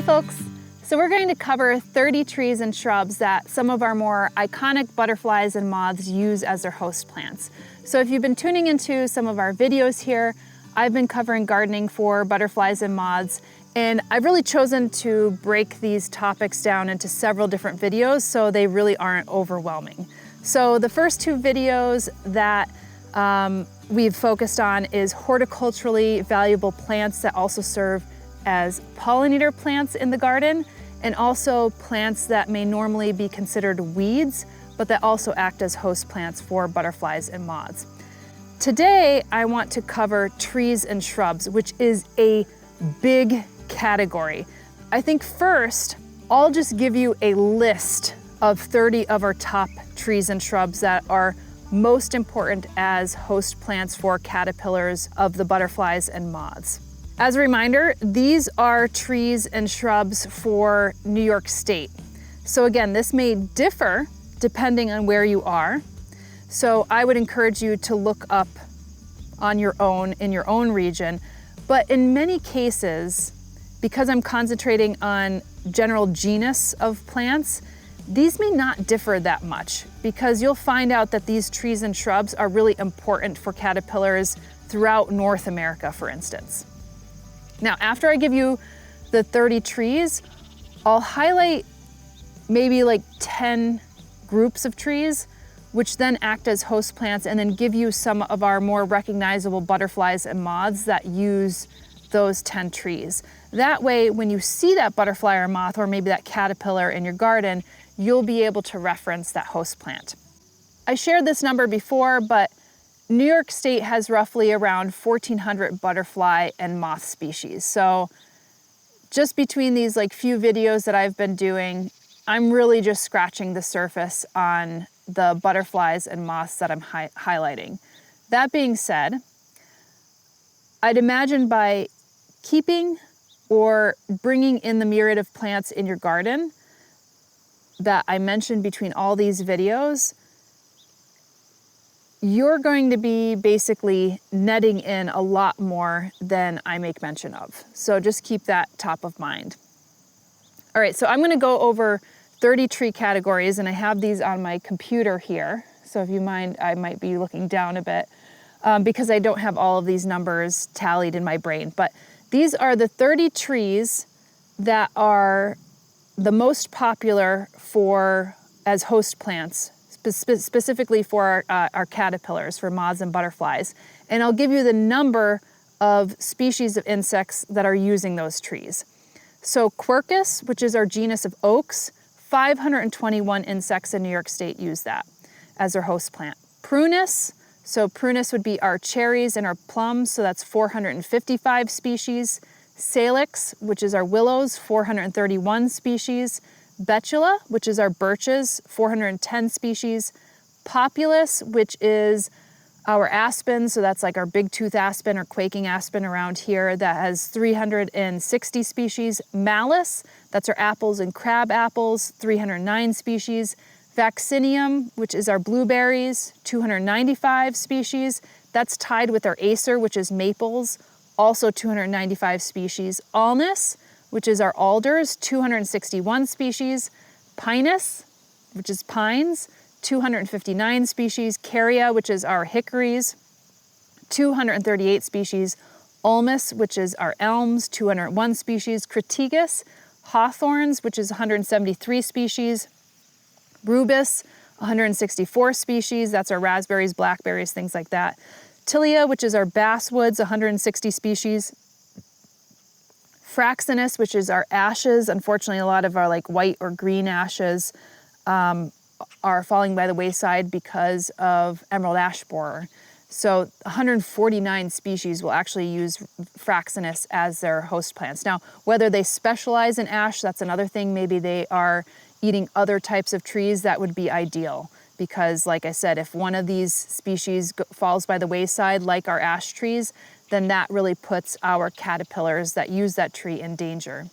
Hey folks! So we're going to cover 30 trees and shrubs that some of our more iconic butterflies and moths use as their host plants. So if you've been tuning into some of our videos here, I've been covering gardening for butterflies and moths, and I've really chosen to break these topics down into several different videos so they really aren't overwhelming. So the first two videos that we've focused on is horticulturally valuable plants that also serve as pollinator plants in the garden, and also plants that may normally be considered weeds, but that also act as host plants for butterflies and moths. Today, I want to cover trees and shrubs, which is a big category. I think first, I'll just give you a list of 30 of our top trees and shrubs that are most important as host plants for caterpillars of the butterflies and moths. As a reminder, these are trees and shrubs for New York State. So again, this may differ depending on where you are. So I would encourage you to look up on your own, in your own region. But in many cases, because I'm concentrating on general genus of plants, these may not differ that much, because you'll find out that these trees and shrubs are really important for caterpillars throughout North America, for instance. Now, after I give you the 30 trees, I'll highlight maybe like 10 groups of trees, which then act as host plants, and then give you some of our more recognizable butterflies and moths that use those 10 trees. That way, when you see that butterfly or moth, or maybe that caterpillar in your garden, you'll be able to reference that host plant. I shared this number before, but New York State has roughly around 1,400 butterfly and moth species. So just between these few videos that I've been doing, I'm really just scratching the surface on the butterflies and moths that I'm highlighting. That being said, I'd imagine by keeping or bringing in the myriad of plants in your garden that I mentioned between all these videos, you're going to be basically netting in a lot more than I make mention of. So just keep that top of mind. All right, so I'm gonna go over 30 tree categories, and I have these on my computer here. So if you mind, I might be looking down a bit because I don't have all of these numbers tallied in my brain. But these are the 30 trees that are the most popular as host plants, specifically for our caterpillars, for moths and butterflies. And I'll give you the number of species of insects that are using those trees. So Quercus, which is our genus of oaks, 521 insects in New York State use that as their host plant. Prunus, so Prunus would be our cherries and our plums, so that's 455 species. Salix, which is our willows, 431 species. Betula, which is our birches, 410 species. Populus, which is our aspen, so that's like our big tooth aspen or quaking aspen around here, that has 360 species. Malus, that's our apples and crab apples, 309 species. Vaccinium, which is our blueberries, 295 species. That's tied with our acer, which is maples, also 295 species. Alnus, which is our alders, 261 species. Pinus, which is pines, 259 species. Carya, which is our hickories, 238 species. Ulmus, which is our elms, 201 species. Crataegus, hawthorns, which is 173 species. Rubus, 164 species. That's our raspberries, blackberries, things like that. Ptelea, which is our basswoods, 160 species. Fraxinus, which is our ashes. Unfortunately, a lot of our white or green ashes are falling by the wayside because of emerald ash borer. So 149 species will actually use Fraxinus as their host plants. Now, whether they specialize in ash, that's another thing. Maybe they are eating other types of trees, that would be ideal. Because like I said, if one of these species falls by the wayside, like our ash trees, then that really puts our caterpillars that use that tree in danger.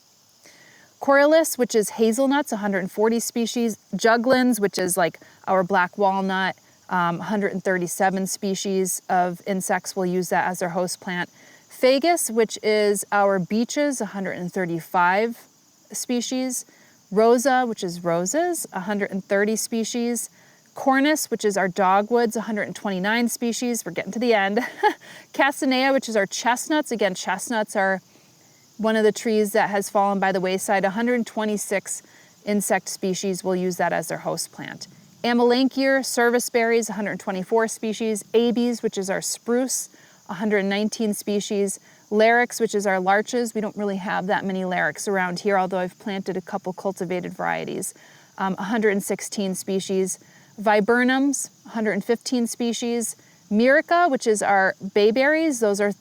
Corylus, which is hazelnuts, 140 species. Juglans, which is like our black walnut, 137 species of insects will use that as their host plant. Fagus, which is our beeches, 135 species. Rosa, which is roses, 130 species. Cornus, which is our dogwoods, 129 species. We're getting to the end. Castanea, which is our chestnuts. Again, chestnuts are one of the trees that has fallen by the wayside. 126 insect species will use that as their host plant. Amelanchier, service berries, 124 species. Abies, which is our spruce, 119 species. Larix, which is our larches. We don't really have that many larix around here, although I've planted a couple cultivated varieties. 116 species. Viburnums, 115 species. Myrica, which is our bayberries. Those are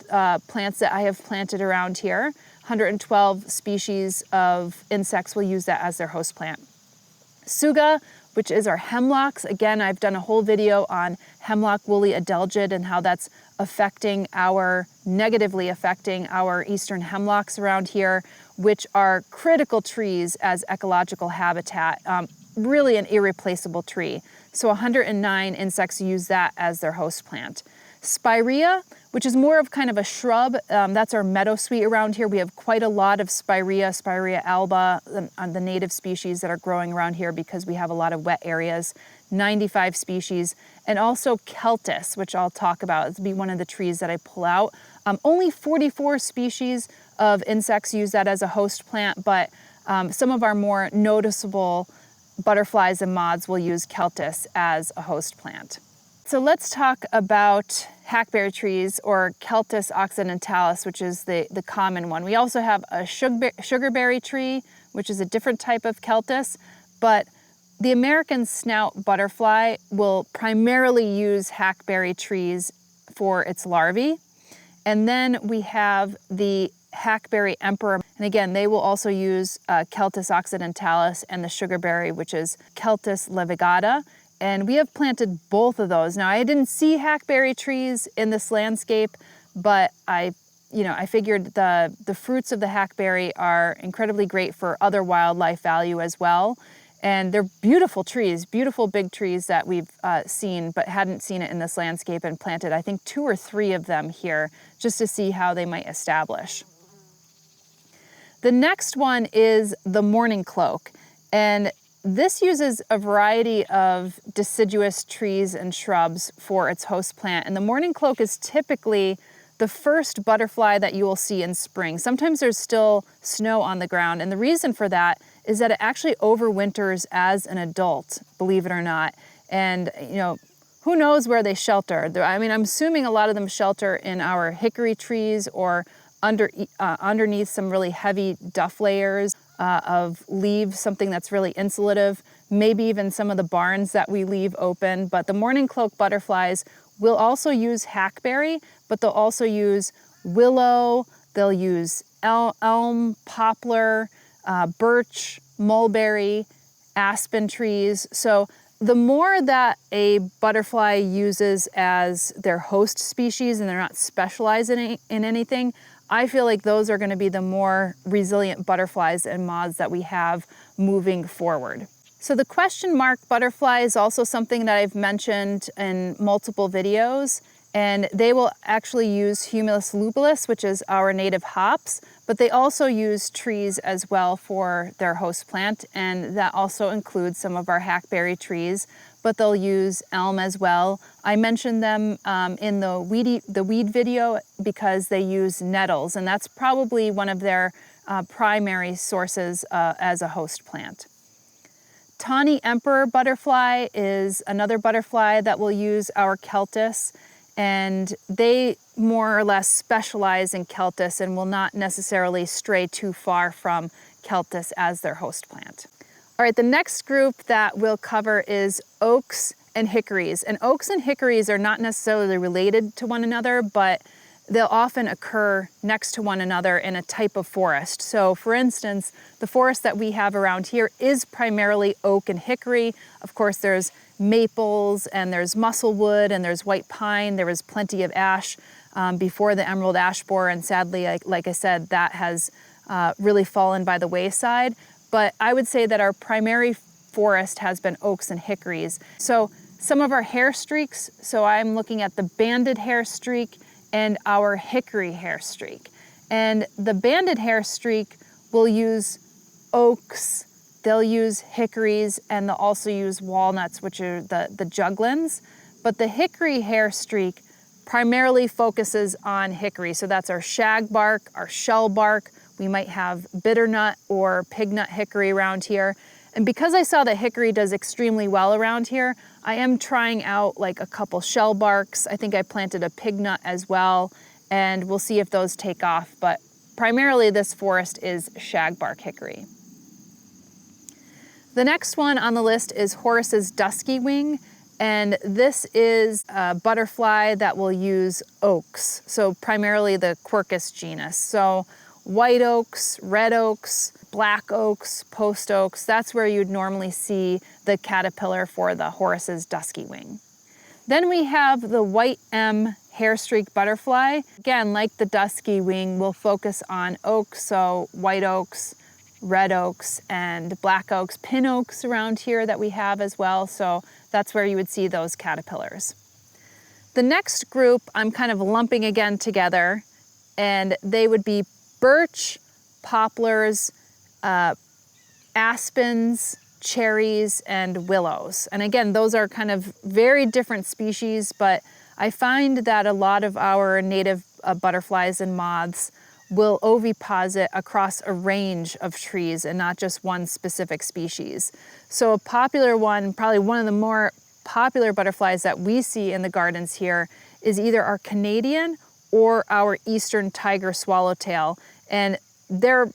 plants that I have planted around here. 112 species of insects will use that as their host plant. Tsuga, which is our hemlocks. Again, I've done a whole video on hemlock woolly adelgid and how that's negatively affecting our eastern hemlocks around here, which are critical trees as ecological habitat, really an irreplaceable tree. So 109 insects use that as their host plant. Spirea, which is more of kind of a shrub, that's our meadowsweet around here. We have quite a lot of Spirea alba, the native species that are growing around here because we have a lot of wet areas, 95 species. And also Celtis, which I'll talk about. It'll be one of the trees that I pull out. Only 44 species of insects use that as a host plant, but some of our more noticeable butterflies and moths will use Celtis as a host plant. So let's talk about hackberry trees, or Celtis occidentalis, which is the common one. We also have a sugarberry tree, which is a different type of Celtis, but the American snout butterfly will primarily use hackberry trees for its larvae. And then we have the hackberry emperor. And again, they will also use Celtis occidentalis and the sugarberry, which is Celtis levigata. And we have planted both of those. Now, I didn't see hackberry trees in this landscape, but I figured the fruits of the hackberry are incredibly great for other wildlife value as well. And they're beautiful trees, beautiful big trees that we've seen, but hadn't seen it in this landscape, and planted, I think, 2 or 3 of them here just to see how they might establish. The next one is the mourning cloak. And this uses a variety of deciduous trees and shrubs for its host plant. And the mourning cloak is typically the first butterfly that you will see in spring. Sometimes there's still snow on the ground. And the reason for that is that it actually overwinters as an adult, believe it or not. And, who knows where they shelter? I mean, I'm assuming a lot of them shelter in our hickory trees or underneath some really heavy duff layers of leaves, something that's really insulative, maybe even some of the barns that we leave open. But the mourning cloak butterflies will also use hackberry, but they'll also use willow, they'll use elm, poplar, birch, mulberry, aspen trees. So the more that a butterfly uses as their host species and they're not specializing in anything, I feel like those are going to be the more resilient butterflies and moths that we have moving forward. So the question mark butterfly is also something that I've mentioned in multiple videos, and they will actually use Humulus lupullus, which is our native hops, but they also use trees as well for their host plant, and that also includes some of our hackberry trees, but they'll use elm as well. I mentioned them in the weed video because they use nettles, and that's probably one of their primary sources as a host plant. Tawny emperor butterfly is another butterfly that will use our Celtis, and they more or less specialize in Celtis and will not necessarily stray too far from Celtis as their host plant. All right, the next group that we'll cover is oaks and hickories. And oaks and hickories are not necessarily related to one another, but they'll often occur next to one another in a type of forest. So for instance, the forest that we have around here is primarily oak and hickory. Of course, there's maples and there's musclewood and there's white pine. There was plenty of ash before the emerald ash borer, and sadly, like I said, that has really fallen by the wayside. But I would say that our primary forest has been oaks and hickories. So some of our hair streaks, so I'm looking at the banded hair streak and our hickory hair streak. And the banded hair streak will use oaks, they'll use hickories, and they'll also use walnuts, which are the juglans. But the hickory hair streak primarily focuses on hickory. So that's our shag bark, our shell bark. We might have bitternut or pignut hickory around here. And because I saw that hickory does extremely well around here, I am trying out like a couple shell barks. I think I planted a pignut as well, and we'll see if those take off. But primarily this forest is shag bark hickory. The next one on the list is Horace's dusky wing. And this is a butterfly that will use oaks, so primarily the Quercus genus. So white oaks, red oaks, black oaks, post oaks, that's where you'd normally see the caterpillar for the Horace's dusky wing. Then we have the white M hairstreak butterfly. Again, like the dusky wing, we'll focus on oaks, so white oaks, red oaks, and black oaks, pin oaks around here that we have as well. So that's where you would see those caterpillars. The next group I'm kind of lumping again together, and they would be birch, poplars, aspens, cherries, and willows. And again, those are kind of very different species, but I find that a lot of our native butterflies and moths will oviposit across a range of trees and not just one specific species. So a popular one, probably one of the more popular butterflies that we see in the gardens here, is either our Canadian or our eastern tiger swallowtail. And they're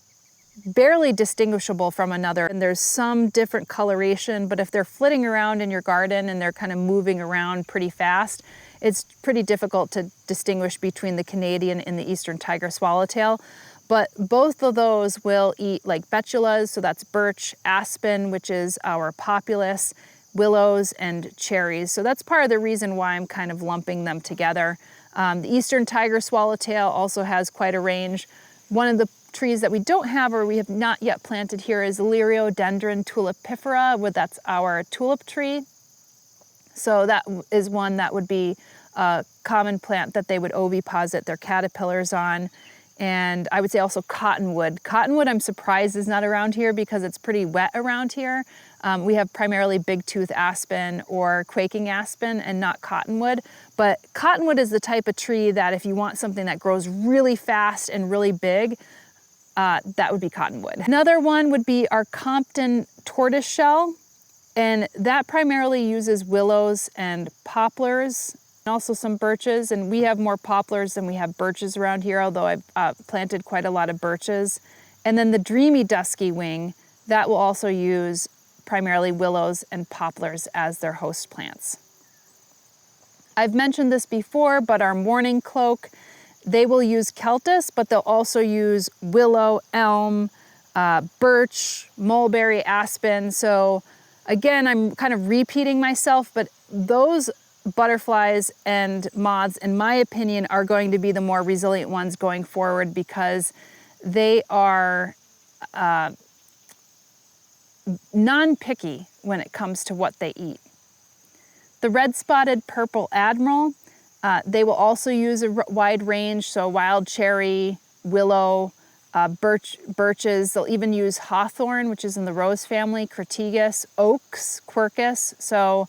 barely distinguishable from another. And there's some different coloration, but if they're flitting around in your garden and they're kind of moving around pretty fast, it's pretty difficult to distinguish between the Canadian and the eastern tiger swallowtail. But both of those will eat like betulas, so that's birch, aspen, which is our populus, willows, and cherries. So that's part of the reason why I'm kind of lumping them together. The eastern tiger swallowtail also has quite a range. One of the trees that we don't have or we have not yet planted here is Liriodendron tulipifera, that's our tulip tree. So that is one that would be a common plant that they would oviposit their caterpillars on. And I would say also cottonwood. Cottonwood, I'm surprised, is not around here because it's pretty wet around here. We have primarily big-tooth aspen or quaking aspen and not cottonwood. But cottonwood is the type of tree that if you want something that grows really fast and really big, that would be cottonwood. Another one would be our Compton tortoiseshell. And that primarily uses willows and poplars, and also some birches. And we have more poplars than we have birches around here, although I've planted quite a lot of birches. And then the dreamy dusky wing, that will also use primarily willows and poplars as their host plants. I've mentioned this before, but our mourning cloak, they will use Celtis, but they'll also use willow, elm, birch, mulberry, aspen. So again, I'm kind of repeating myself, but those butterflies and moths, in my opinion, are going to be the more resilient ones going forward because they are non-picky when it comes to what they eat. The red-spotted purple admiral, they will also use a wide range, so wild cherry, willow, birches. They'll even use hawthorn, which is in the rose family, crataegus, oaks, quercus. So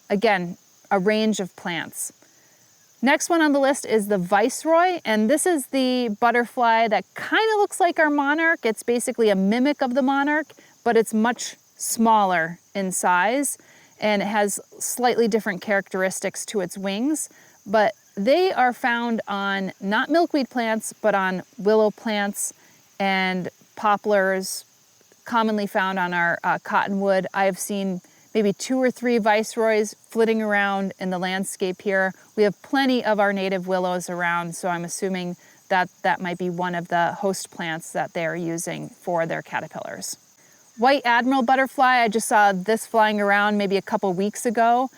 again, a range of plants. Next one on the list is the viceroy, and this is the butterfly that kind of looks like our monarch. It's basically a mimic of the monarch, but it's much smaller in size, and it has slightly different characteristics to its wings. But they are found on not milkweed plants, but on willow plants and poplars, commonly found on our cottonwood. I have seen maybe 2 or 3 viceroys flitting around in the landscape here. We have plenty of our native willows around, so I'm assuming that that might be one of the host plants that they're using for their caterpillars. White admiral butterfly, I just saw this flying around maybe a couple weeks ago,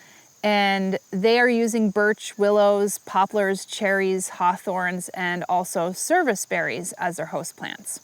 and they are using birch, willows, poplars, cherries, hawthorns, and also serviceberries as their host plants.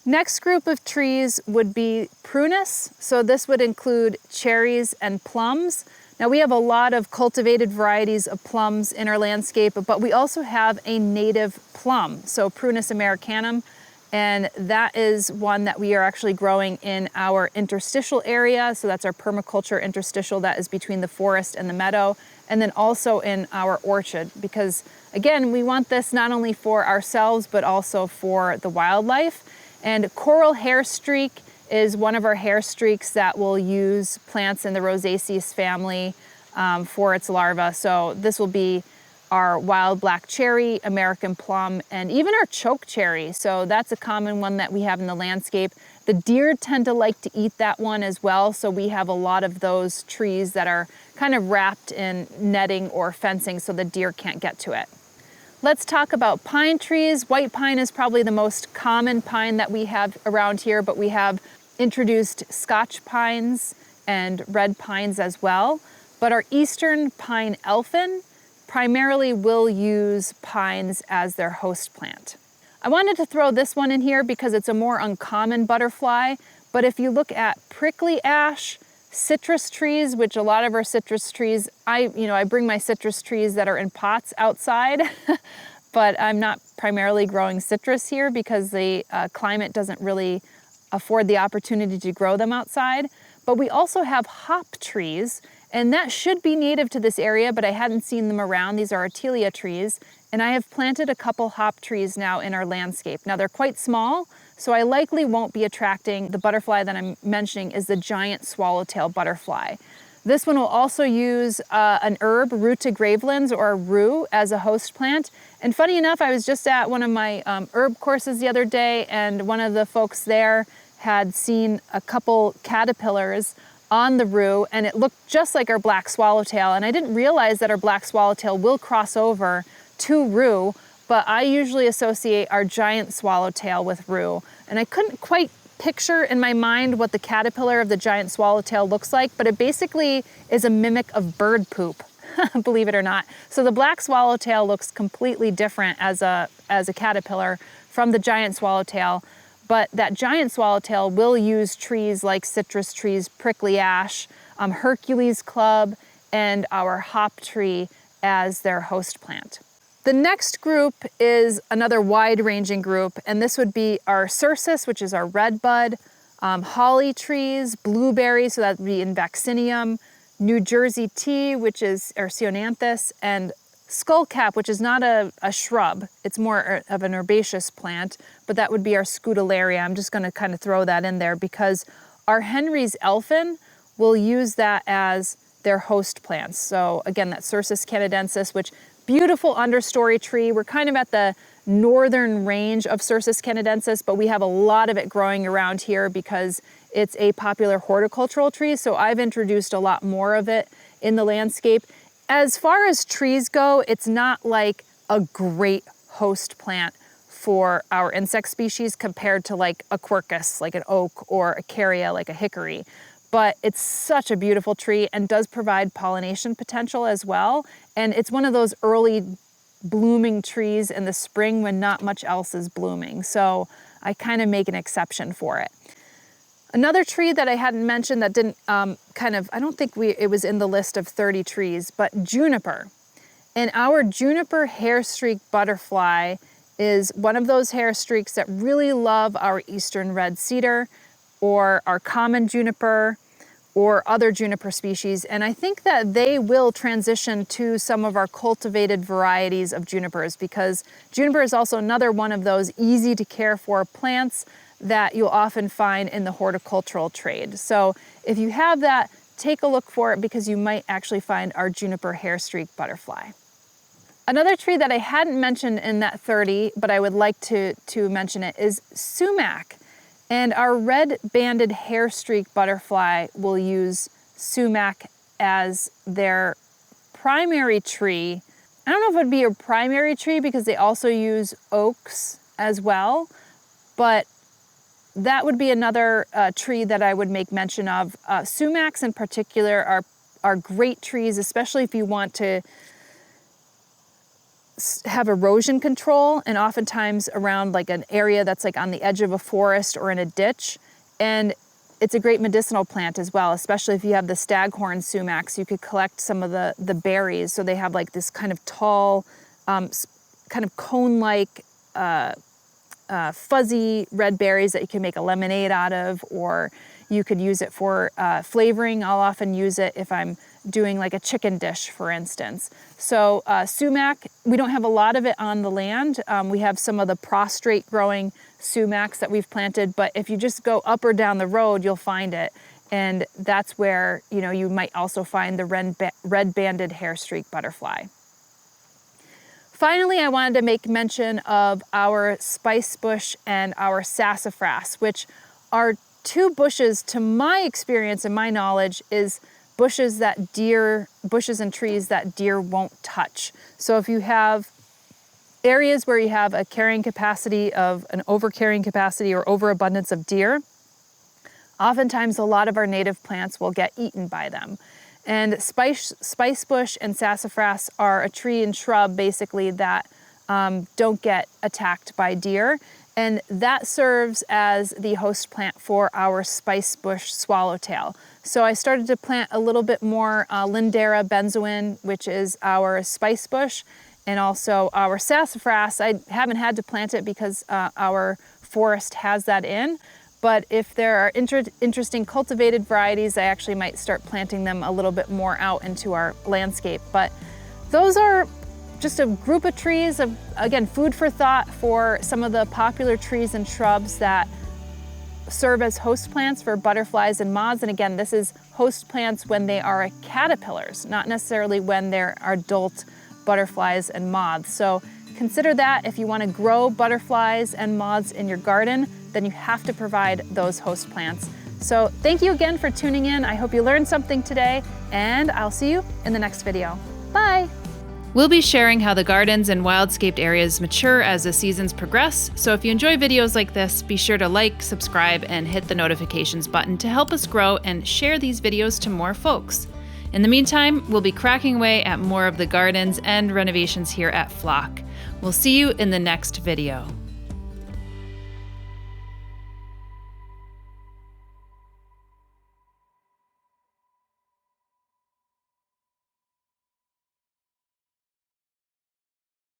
Next group of trees would be Prunus. So this would include cherries and plums. Now we have a lot of cultivated varieties of plums in our landscape, but we also have a native plum. So Prunus americanum And that is one that we are actually growing in our interstitial area. So that's our permaculture interstitial that is between the forest and the meadow. And then also in our orchard, because again, we want this not only for ourselves, but also for the wildlife. And coral hair streak is one of our hair streaks that will use plants in the Rosaceae family for its larva. So this will be our wild black cherry, American plum, and even our choke cherry. So that's a common one that we have in the landscape. The deer tend to like to eat that one as well. So we have a lot of those trees that are kind of wrapped in netting or fencing so the deer can't get to it. Let's talk about pine trees. White pine is probably the most common pine that we have around here, but we have introduced Scotch pines and red pines as well. But our eastern pine elfin primarily will use pines as their host plant. I wanted to throw this one in here because it's a more uncommon butterfly, but if you look at prickly ash, citrus trees, which a lot of our citrus trees, I bring my citrus trees that are in pots outside, but I'm not primarily growing citrus here because the climate doesn't really afford the opportunity to grow them outside. But we also have hop trees, and that should be native to this area, but I hadn't seen them around. These are Ptelea trees, and I have planted a couple hop trees now in our landscape. Now they're quite small, so I likely won't be attracting the butterfly that I'm mentioning is the giant swallowtail butterfly. This one will also use an herb, rutagravelins or rue, as a host plant. And funny enough, I was just at one of my herb courses the other day, and one of the folks there had seen a couple caterpillars on the rue, and it looked just like our black swallowtail. And I didn't realize that our black swallowtail will cross over to rue, but I usually associate our giant swallowtail with rue. And I couldn't quite picture in my mind what the caterpillar of the giant swallowtail looks like, but it basically is a mimic of bird poop, believe it or not. So the black swallowtail looks completely different as a caterpillar from the giant swallowtail. But that giant swallowtail will use trees like citrus trees, prickly ash, Hercules club, and our hop tree as their host plant. The next group is another wide-ranging group, and this would be our Cercis, which is our red bud, holly trees, blueberries, so that would be in Vaccinium, New Jersey tea, which is Ersionanthus, and skullcap, which is not a shrub, it's more of an herbaceous plant, but that would be our Scutellaria. I'm just going to kind of throw that in there because our Henry's elfin will use that as their host plants. So again, that Cercis canadensis, which beautiful understory tree. We're kind of at the northern range of Cercis canadensis, but we have a lot of it growing around here because it's a popular horticultural tree. So I've introduced a lot more of it in the landscape. As far as trees go, it's not like a great host plant for our insect species compared to like a Quercus, like an oak, or a Carya, like a hickory. But it's such a beautiful tree and does provide pollination potential as well. And it's one of those early blooming trees in the spring when not much else is blooming. So I kind of make an exception for it. Another tree that I hadn't mentioned that didn't I don't think it was in the list of 30 trees, but juniper. And our juniper hair streak butterfly is one of those hair streaks that really love our eastern red cedar or our common juniper or other juniper species. And I think that they will transition to some of our cultivated varieties of junipers because juniper is also another one of those easy to care for plants that you'll often find in the horticultural trade. So if you have that, take a look for it because you might actually find our juniper hair streak butterfly. Another tree that I hadn't mentioned in that 30, but I would like to mention it, is sumac. And our red-banded hair streak butterfly will use sumac as their primary tree. I don't know if it would be a primary tree because they also use oaks as well, but that would be another tree that I would make mention of. Sumacs in particular are great trees, especially if you want to have erosion control, and oftentimes around like an area that's like on the edge of a forest or in a ditch. And it's a great medicinal plant as well, especially if you have the staghorn sumacs. You could collect some of the berries. So they have like this kind of tall, kind of cone-like fuzzy red berries that you can make a lemonade out of, or you could use it for flavoring. I'll often use it if I'm doing like a chicken dish, for instance. So sumac, we don't have a lot of it on the land. We have some of the prostrate growing sumacs that we've planted, but if you just go up or down the road, you'll find it. And that's where, you know, you might also find the red-banded hair-streak butterfly. Finally, I wanted to make mention of our spicebush and our sassafras, which are two bushes, to my experience and my knowledge, is bushes and trees that deer won't touch. So if you have areas where you have a carrying capacity of an over-carrying capacity or overabundance of deer, oftentimes a lot of our native plants will get eaten by them. And spicebush and sassafras are a tree and shrub basically that don't get attacked by deer. And that serves as the host plant for our spicebush swallowtail. So I started to plant a little bit more Lindera benzoin, which is our spicebush, and also our sassafras. I haven't had to plant it because our forest has that in. But if there are interesting cultivated varieties, I actually might start planting them a little bit more out into our landscape. But those are just a group of trees, of, again, food for thought for some of the popular trees and shrubs that serve as host plants for butterflies and moths. And again, this is host plants when they are caterpillars, not necessarily when they're adult butterflies and moths. So consider that if you want to grow butterflies and moths in your garden, then you have to provide those host plants. So thank you again for tuning in. I hope you learned something today, and I'll see you in the next video. Bye! We'll be sharing how the gardens and wildscaped areas mature as the seasons progress, so if you enjoy videos like this, be sure to like, subscribe, and hit the notifications button to help us grow and share these videos to more folks. In the meantime, we'll be cracking away at more of the gardens and renovations here at Flock. We'll see you in the next video.